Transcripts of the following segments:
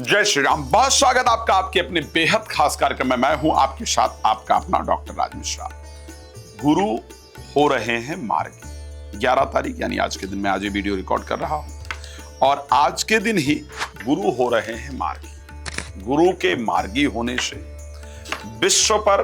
जय श्री राम। बहुत स्वागत आपका आपके अपने बेहद खास कार्यक्रम में। मैं हूं आपके साथ आपका अपना डॉक्टर राज मिश्रा। गुरु हो रहे हैं मार्गी। 11 तारीख यानी आज के दिन मैं आज ये वीडियो रिकॉर्ड कर रहा हूं और आज के दिन ही गुरु हो रहे हैं मार्गी। गुरु के मार्गी होने से विश्व पर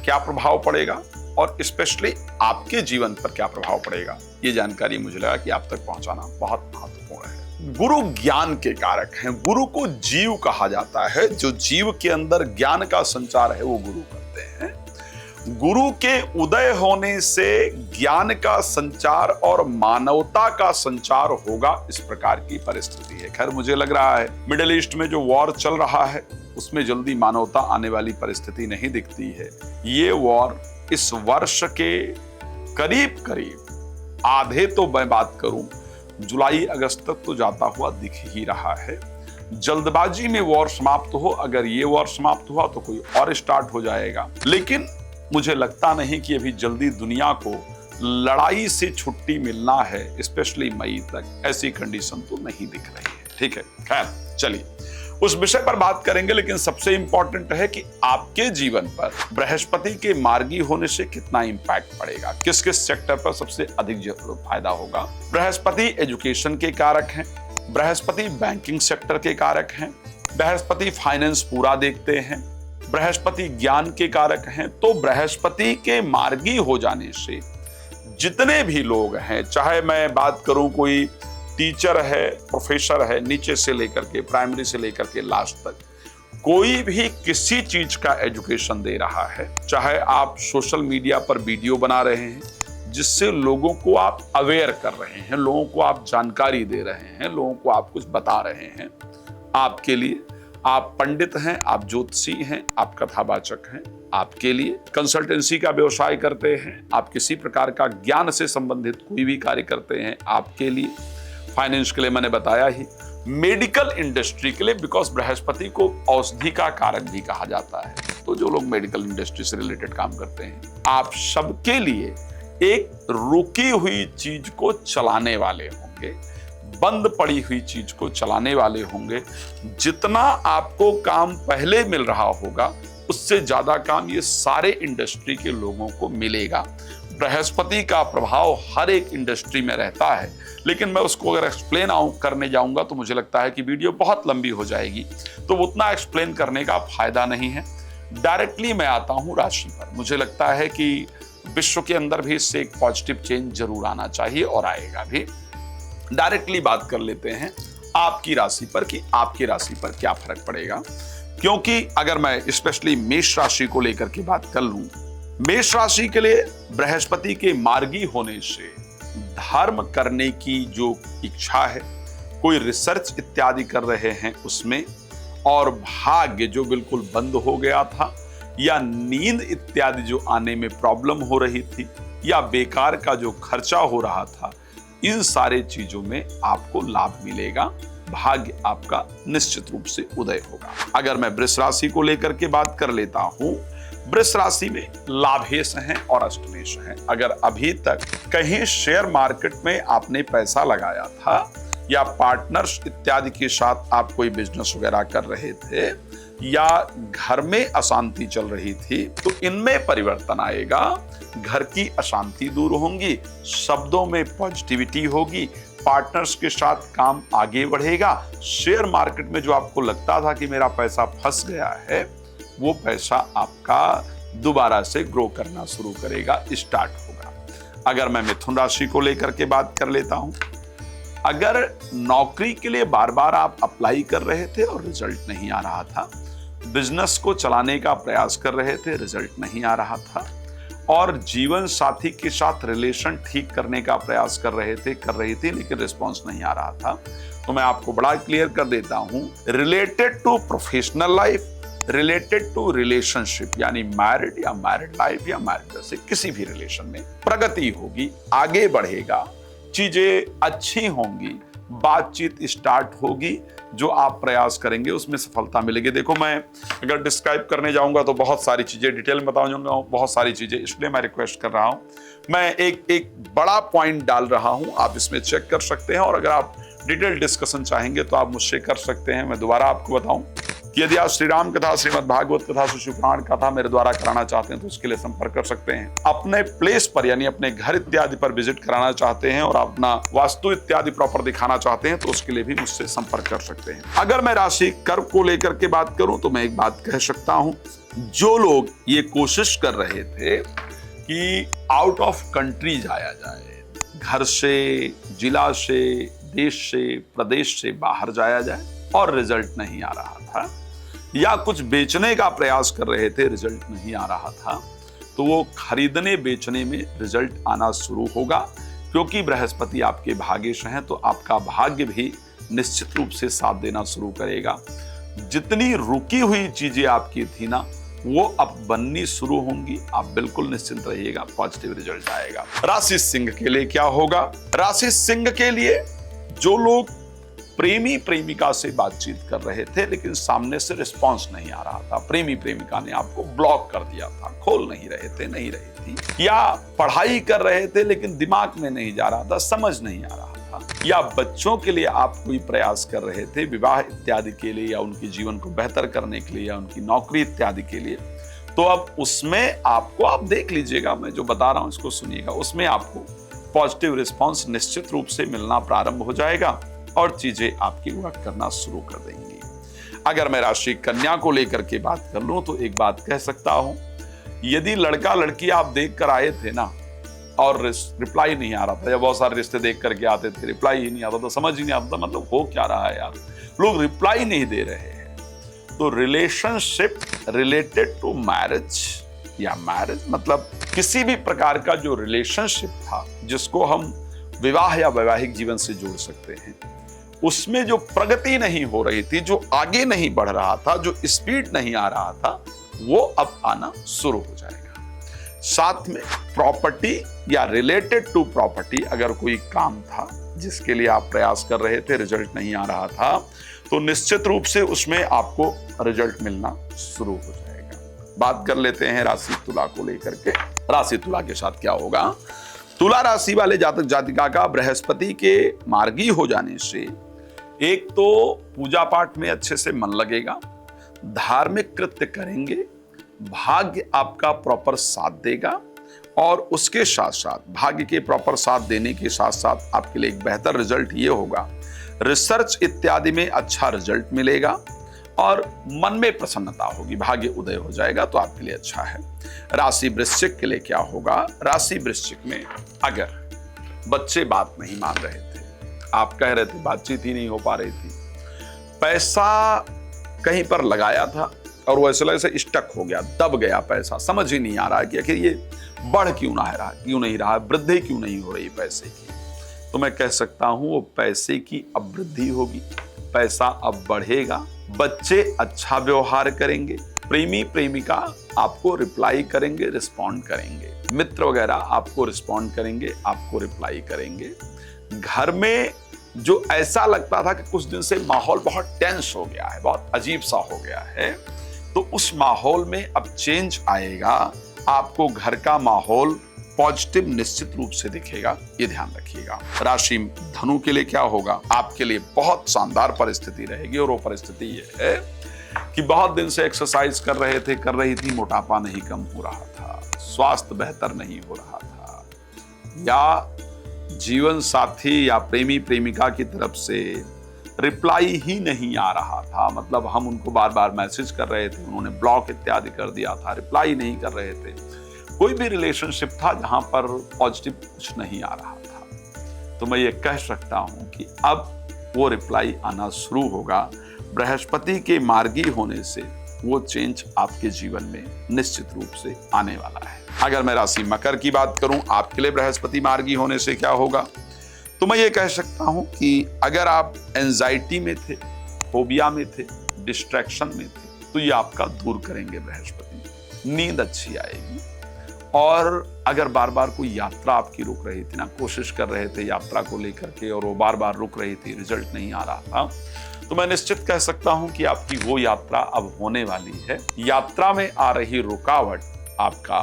क्या प्रभाव पड़ेगा और स्पेशली आपके जीवन पर क्या प्रभाव पड़ेगा, ये जानकारी मुझे लगा कि आप तक पहुंचाना बहुत महत्वपूर्ण है। गुरु ज्ञान के कारक हैं। गुरु को जीव कहा जाता है। जो जीव के अंदर ज्ञान का संचार है वो गुरु करते हैं। गुरु के उदय होने से ज्ञान का संचार और मानवता का संचार होगा, इस प्रकार की परिस्थिति है। खैर मुझे लग रहा है मिडिल ईस्ट में जो वॉर चल रहा है उसमें जल्दी मानवता आने वाली परिस्थिति नहीं दिखती है। ये वॉर इस वर्ष के करीब करीब आधे, तो मैं बात करूं जुलाई अगस्त तक तो जाता हुआ दिख ही रहा है। जल्दबाजी में वॉर समाप्त हो, अगर ये वॉर समाप्त हुआ तो कोई और स्टार्ट हो जाएगा। लेकिन मुझे लगता नहीं कि अभी जल्दी दुनिया को लड़ाई से छुट्टी मिलना है, स्पेशली मई तक ऐसी कंडीशन तो नहीं दिख रही है। ठीक है, खैर चलिए उस विषय पर बात करेंगे। लेकिन सबसे इंपॉर्टेंट है कि आपके जीवन पर बृहस्पति के मार्गी होने से कितना इंपैक्ट पड़ेगा, किस किस सेक्टर पर सबसे अधिक फायदा होगा। बृहस्पति एजुकेशन के कारक हैं, बृहस्पति बैंकिंग सेक्टर के कारक हैं, बृहस्पति फाइनेंस पूरा देखते हैं, बृहस्पति ज्ञान के कारक हैं। तो बृहस्पति के मार्गी हो जाने से जितने भी लोग हैं, चाहे मैं बात करूं कोई टीचर है, प्रोफेसर है, नीचे से लेकर के प्राइमरी से लेकर के लास्ट तक, कोई भी किसी चीज का एजुकेशन दे रहा है, चाहे आप सोशल मीडिया पर वीडियो बना रहे हैं जिससे लोगों को आप अवेयर कर रहे हैं, लोगों को आप जानकारी दे रहे हैं, लोगों को आप कुछ बता रहे हैं, आपके लिए, आप पंडित हैं, आप ज्योतिषी हैं, आप कथावाचक हैं, आपके लिए कंसल्टेंसी का व्यवसाय करते हैं, आप किसी प्रकार का ज्ञान से संबंधित कोई भी कार्य करते हैं, आपके लिए, फाइनेंस के लिए मैंने बताया ही, मेडिकल इंडस्ट्री के लिए, बिकॉज बृहस्पति को औषधि का कारक भी कहा जाता है। तो जो लोग मेडिकल इंडस्ट्री से रिलेटेड काम करते हैं, आप सबके लिए एक रुकी हुई चीज को चलाने वाले होंगे, बंद पड़ी हुई चीज को चलाने वाले होंगे। जितना आपको काम पहले मिल रहा होगा उससे ज्यादा काम ये सारे इंडस्ट्री के लोगों को मिलेगा। बृहस्पति का प्रभाव हर एक इंडस्ट्री में रहता है, लेकिन मैं उसको अगर एक्सप्लेन करने जाऊंगा तो मुझे लगता है कि वीडियो बहुत लंबी हो जाएगी, तो उतना एक्सप्लेन करने का फायदा नहीं है। डायरेक्टली मैं आता हूं राशि पर। मुझे लगता है कि विश्व के अंदर भी इससे एक पॉजिटिव चेंज जरूर आना चाहिए और आएगा भी। डायरेक्टली बात कर लेते हैं आपकी राशि पर कि आपकी राशि पर क्या फर्क पड़ेगा। क्योंकि अगर मैं स्पेशली मेष राशि को लेकर के बात कर लूं, मेष राशि के लिए बृहस्पति के मार्गी होने से धर्म करने की जो इच्छा है, कोई रिसर्च इत्यादि कर रहे हैं उसमें, और भाग्य जो बिल्कुल बंद हो गया था, या नींद इत्यादि जो आने में प्रॉब्लम हो रही थी, या बेकार का जो खर्चा हो रहा था, इन सारे चीजों में आपको लाभ मिलेगा। भाग्य आपका निश्चित रूप से उदय होगा। अगर मैं वृष राशि को लेकर के बात कर लेता हूं, वृष राशि में लाभेश हैं और अष्टमेश हैं। अगर अभी तक कहीं शेयर मार्केट में आपने पैसा लगाया था या पार्टनर्स इत्यादि के साथ आप कोई बिजनेस वगैरह कर रहे थे, या घर में अशांति चल रही थी, तो इनमें परिवर्तन आएगा। घर की अशांति दूर होंगी, शब्दों में पॉजिटिविटी होगी, पार्टनर्स के साथ काम आगे बढ़ेगा। शेयर मार्केट में जो आपको लगता था कि मेरा पैसा फंस गया है, वो पैसा आपका दोबारा से ग्रो करना शुरू करेगा, स्टार्ट होगा। अगर मैं मिथुन राशि को लेकर के बात कर लेता हूं, अगर नौकरी के लिए बार बार आप अप्लाई कर रहे थे और रिजल्ट नहीं आ रहा था, बिजनेस को चलाने का प्रयास कर रहे थे, रिजल्ट नहीं आ रहा था, और जीवन साथी के साथ रिलेशन ठीक करने का प्रयास कर रही थी लेकिन रिस्पॉन्स नहीं आ रहा था, तो मैं आपको बड़ा क्लियर कर देता हूं, related to professional life, related to relationship, यानी मैरिड या मैरिड लाइफ या मैरिड से किसी भी रिलेशन में प्रगति होगी, आगे बढ़ेगा, चीजें अच्छी होंगी, बातचीत स्टार्ट होगी। जो आप प्रयास करेंगे उसमें सफलता मिलेगी। देखो, मैं अगर डिस्क्राइब करने जाऊंगा तो बहुत सारी चीजें डिटेल में बताऊंगा, बहुत सारी चीजें, इसलिए मैं रिक्वेस्ट कर रहा हूं। मैं एक बड़ा पॉइंट डाल रहा हूं, आप इसमें चेक कर सकते हैं, और अगर आप डिटेल डिस्कशन चाहेंगे तो आप मुझसे कर सकते हैं। मैं दोबारा आपको बताऊं कि यदि आप श्री राम कथा, श्रीमद् भागवत कथा, शिव पुराण कथा मेरे द्वारा कराना चाहते हैं तो उसके लिए संपर्क कर सकते हैं। अपने प्लेस पर यानी अपने घर इत्यादि पर विजिट कराना चाहते हैं और अपना वास्तु इत्यादि प्रॉपर दिखाना चाहते हैं तो उसके लिए भी मुझसे संपर्क कर सकते हैं। अगर मैं राशि कर्म को लेकर के बात करूं तो मैं एक बात कह सकता हूं, जो लोग ये कोशिश कर रहे थे कि आउट ऑफ कंट्री जाया जाए, घर से, जिला से, देश से, प्रदेश से बाहर जाया जाए और रिजल्ट नहीं आ रहा था, या कुछ बेचने का प्रयास कर रहे थे, रिजल्ट नहीं आ रहा था, तो वो खरीदने बेचने में रिजल्ट आना शुरू होगा। क्योंकि बृहस्पति आपके भाग्यश हैं तो आपका भाग्य भी निश्चित रूप से साथ देना शुरू करेगा। जितनी रुकी हुई चीजें आपकी थी ना, वो अब बननी शुरू होंगी। आप बिल्कुल निश्चिंत रहिएगा, पॉजिटिव रिजल्ट आएगा। राशि सिंह के लिए क्या होगा? राशि सिंह के लिए जो लोग प्रेमी प्रेमिका से बातचीत कर रहे थे लेकिन सामने से रिस्पांस नहीं आ रहा था, प्रेमी प्रेमिका ने आपको ब्लॉक कर दिया था, खोल नहीं रहे थे, नहीं रही थी, या पढ़ाई कर रहे थे लेकिन दिमाग में नहीं जा रहा था, समझ नहीं आ रहा था, या बच्चों के लिए आप कोई प्रयास कर रहे थे विवाह इत्यादि के लिए, या उनके जीवन को बेहतर करने के लिए, या उनकी नौकरी इत्यादि के लिए, तो अब उसमें आपको, आप देख लीजिएगा, मैं जो बता रहा हूं इसको सुनिएगा, उसमें आपको पॉजिटिव रिस्पांस निश्चित रूप से मिलना प्रारंभ हो जाएगा और चीजें आपकी वर्क करना शुरू कर देंगी। अगर मैं राशि कन्या को लेकर के बात कर लूं तो एक बात कह सकता हूं, यदि लड़का लड़की आप देख कर आए थे ना और रिप्लाई नहीं आ रहा था, या बहुत सारे रिश्ते देख करके आते थे, रिप्लाई ही नहीं आता था, समझ ही नहीं आता था मतलब हो क्या रहा है यार, लोग रिप्लाई नहीं दे रहे हैं, तो रिलेशनशिप रिलेटेड टू मैरिज, या मैरिज मतलब किसी भी प्रकार का जो रिलेशनशिप था जिसको हम विवाह या वैवाहिक जीवन से जोड़ सकते हैं, उसमें जो प्रगति नहीं हो रही थी, जो आगे नहीं बढ़ रहा था, जो स्पीड नहीं आ रहा था, वो अब आना शुरू हो जाएगा। साथ में प्रॉपर्टी या रिलेटेड टू प्रॉपर्टी, अगर कोई काम था जिसके लिए आप प्रयास कर रहे थे, रिजल्ट नहीं आ रहा था, तो निश्चित रूप से उसमें आपको रिजल्ट मिलना शुरू हो जाएगा। बात कर लेते हैं राशि तुला को लेकर के। राशि तुला के साथ क्या होगा? तुला राशि वाले जातक जातिका का बृहस्पति के मार्गी हो जाने से एक तो पूजा पाठ में अच्छे से मन लगेगा, धार्मिक कृत्य करेंगे, भाग्य आपका प्रॉपर साथ देगा, और उसके साथ साथ भाग्य के प्रॉपर साथ देने के साथ साथ आपके लिए एक बेहतर रिजल्ट ये होगा, रिसर्च इत्यादि में अच्छा रिजल्ट मिलेगा और मन में प्रसन्नता होगी, भाग्य उदय हो जाएगा, तो आपके लिए अच्छा है। राशि वृश्चिक के लिए क्या होगा? राशि वृश्चिक में अगर बच्चे बात नहीं मान रहे थे, आप कह रहे थे, बातचीत ही नहीं हो पा रही थी, पैसा कहीं पर लगाया था और वो ऐसा लगे से स्टक हो गया, दब गया पैसा, समझ ही नहीं आ रहा है कि आखिर ये बढ़ क्यों नहीं रहा, वृद्धि क्यों नहीं हो रही पैसे की, तो मैं कह सकता हूं वो पैसे की अब वृद्धि होगी, पैसा अब बढ़ेगा, बच्चे अच्छा व्यवहार करेंगे, प्रेमी प्रेमिका आपको रिप्लाई करेंगे, रिस्पॉन्ड करेंगे, मित्र वगैरह आपको रिस्पॉन्ड करेंगे, आपको रिप्लाई करेंगे। घर में जो ऐसा लगता था कि कुछ दिन से माहौल बहुत टेंस हो गया है, बहुत अजीब सा हो गया है, तो उस माहौल में अब चेंज आएगा, आपको घर का माहौल पॉजिटिव निश्चित रूप से दिखेगा, ये ध्यान रखिएगा। राशि धनु के लिए क्या होगा? आपके लिए बहुत शानदार परिस्थिति रहेगी, और वो परिस्थिति ये है कि बहुत दिन से एक्सरसाइज कर रही थी, मोटापा नहीं कम हो रहा था, स्वास्थ्य बेहतर नहीं हो रहा था, या जीवन साथी या प्रेमी प्रेमिका की तरफ से रिप्लाई ही नहीं आ रहा था, मतलब हम उनको बार बार मैसेज कर रहे थे, उन्होंने ब्लॉक इत्यादि कर दिया था, रिप्लाई नहीं कर रहे थे, कोई भी रिलेशनशिप था जहां पर पॉजिटिव कुछ नहीं आ रहा था, तो मैं ये कह सकता हूं कि अब वो रिप्लाई आना शुरू होगा। बृहस्पति के मार्गी होने से वो चेंज आपके जीवन में निश्चित रूप से आने वाला है। अगर मैं राशि मकर की बात करूं, आपके लिए बृहस्पति मार्गी होने से क्या होगा, तो मैं ये कह सकता हूं कि अगर आप एंजाइटी में थे, फोबिया में थे, डिस्ट्रैक्शन में थे, तो ये आपका दूर करेंगे बृहस्पति, नींद अच्छी आएगी। और अगर बार बार कोई यात्रा आपकी रुक रही थी ना, कोशिश कर रहे थे यात्रा को लेकर के और वो बार बार रुक रही थी, रिजल्ट नहीं आ रहा था, तो मैं निश्चित कह सकता हूं कि आपकी वो यात्रा अब होने वाली है। यात्रा में आ रही रुकावट आपका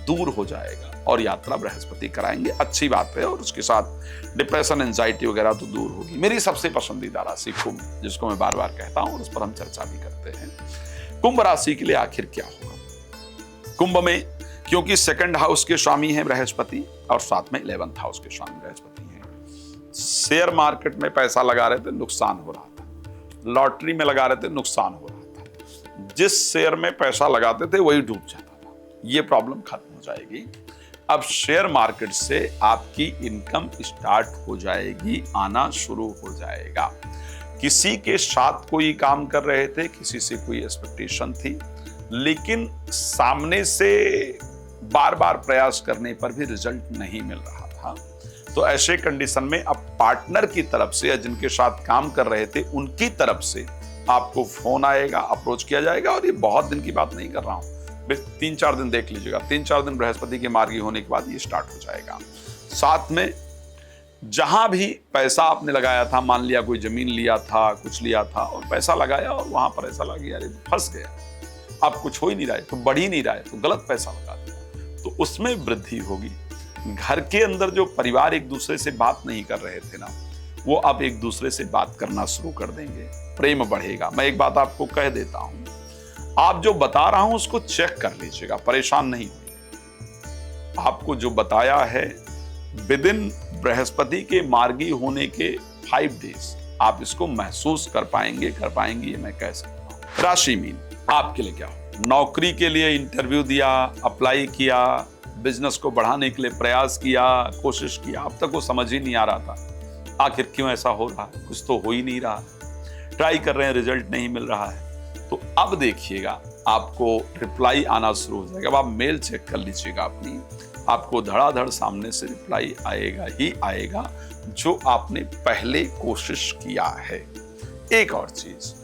दूर हो जाएगा और यात्रा बृहस्पति कराएंगे, अच्छी बात है। और उसके साथ डिप्रेशन, एंजाइटी वगैरह तो दूर होगी। मेरी सबसे पसंदीदा राशि कुंभ, जिसको मैं बार बार कहता हूं और उस पर हम चर्चा भी करते हैं। कुंभ राशि के लिए आखिर क्या होगा? कुंभ में क्योंकि सेकंड हाउस के स्वामी हैं बृहस्पति और साथ में 11th हाउस के स्वामी बृहस्पति हैं। शेयर मार्केट में पैसा लगा रहे थे, नुकसान हो रहा था। लॉटरी में लगा रहे थे, नुकसान हो रहा था। जिस शेयर में पैसा लगाते थे वही डूब जाता था। ये प्रॉब्लम खत्म हो जाएगी। अब शेयर मार्केट से आपकी इनकम स्टार्ट हो जाएगी, आना शुरू हो जाएगा। किसी के साथ कोई काम कर रहे थे, किसी से कोई एक्सपेक्टेशन थी, लेकिन सामने से बार बार प्रयास करने पर भी रिजल्ट नहीं मिल रहा था। तो ऐसे कंडीशन में अब पार्टनर की तरफ से या जिनके साथ काम कर रहे थे उनकी तरफ से आपको फोन आएगा, अप्रोच किया जाएगा। और ये बहुत दिन की बात नहीं कर रहा हूं, 3-4 दिन देख लीजिएगा। 3-4 दिन बृहस्पति के मार्गी होने के बाद ये स्टार्ट हो जाएगा। साथ में जहां भी पैसा आपने लगाया था, मान लिया कोई जमीन लिया था, कुछ लिया था और पैसा लगाया और वहां पर ऐसा लग गया अरे फंस गया, अब कुछ हो ही नहीं रहा है, तो बढ़ ही नहीं रहा है, तो गलत पैसा लगा दिया, तो उसमें वृद्धि होगी। घर के अंदर जो परिवार एक दूसरे से बात नहीं कर रहे थे ना, वो अब एक दूसरे से बात करना शुरू कर देंगे, प्रेम बढ़ेगा। मैं एक बात आपको कह देता हूं, आप जो बता रहा हूं उसको चेक कर लीजिएगा, परेशान नहीं होइए। आपको जो बताया है विदिन बृहस्पति के मार्गी होने के 5 डेज आप इसको महसूस कर पाएंगे, ये मैं कह सकता हूं। राशि मीन, आपके लिए क्या हो? नौकरी के लिए इंटरव्यू दिया, अप्लाई किया, बिजनेस को बढ़ाने के लिए प्रयास किया, कोशिश किया, अब तक वो समझ ही नहीं आ रहा था आखिर क्यों ऐसा हो रहा है, कुछ तो हो ही नहीं रहा। ट्राई कर रहे हैं, रिजल्ट नहीं मिल रहा है। तो अब देखिएगा आपको रिप्लाई आना शुरू हो जाएगा। अब आप मेल चेक कर लीजिएगा अपनी, आपको धड़ाधड़ सामने से रिप्लाई आएगा ही आएगा जो आपने पहले कोशिश किया है। एक और चीज,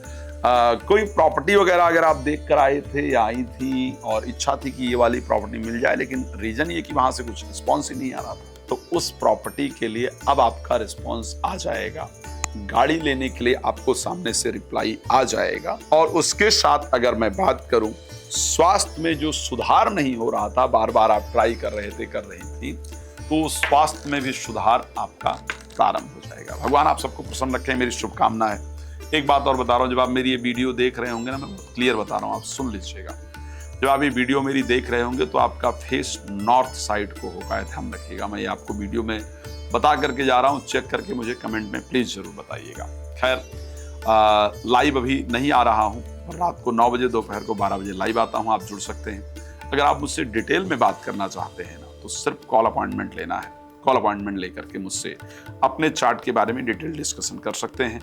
कोई प्रॉपर्टी वगैरह अगर आप देख कर आए थे या आई थी और इच्छा थी कि ये वाली प्रॉपर्टी मिल जाए, लेकिन रीजन ये कि वहां से कुछ रिस्पॉन्स ही नहीं आ रहा था, तो उस प्रॉपर्टी के लिए अब आपका रिस्पॉन्स आ जाएगा। गाड़ी लेने के लिए आपको सामने से रिप्लाई आ जाएगा। और उसके साथ अगर मैं बात करूं, स्वास्थ्य में जो सुधार नहीं हो रहा था, बार बार आप ट्राई कर रहे थे, कर रही थी, तो स्वास्थ्य में भी सुधार आपका प्रारंभ हो जाएगा। भगवान आप सबको प्रसन्न रखें, मेरी शुभकामना है। एक बात और बता रहा हूं, जब आप मेरी ये वीडियो देख रहे होंगे ना, मैं क्लियर बता रहा हूं, आप सुन लीजिएगा। जब आप ये वीडियो मेरी देख रहे होंगे तो आपका फेस नॉर्थ साइड को होगा, ध्यान रखिएगा। मैं ये आपको वीडियो में बता करके जा रहा हूं, चेक करके मुझे कमेंट में प्लीज जरूर बताइएगा। खैर लाइव अभी नहीं आ रहा हूं, रात को 9 बजे, दोपहर को 12 बजे लाइव आता हूं, आप जुड़ सकते हैं। अगर आप मुझसे डिटेल में बात करना चाहते हैं ना, तो सिर्फ कॉल अपॉइंटमेंट लेना है। कॉल अपॉइंटमेंट लेकर के मुझसे अपने चार्ट के बारे में डिटेल डिस्कशन कर सकते हैं।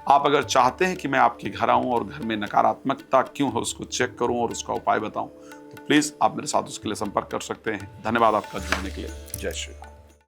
आप अगर चाहते हैं कि मैं आपके घर आऊं और घर में नकारात्मकता क्यों है उसको चेक करूं और उसका उपाय बताऊं, तो प्लीज आप मेरे साथ उसके लिए संपर्क कर सकते हैं। धन्यवाद आपका जुड़ने के लिए। जय श्री राम।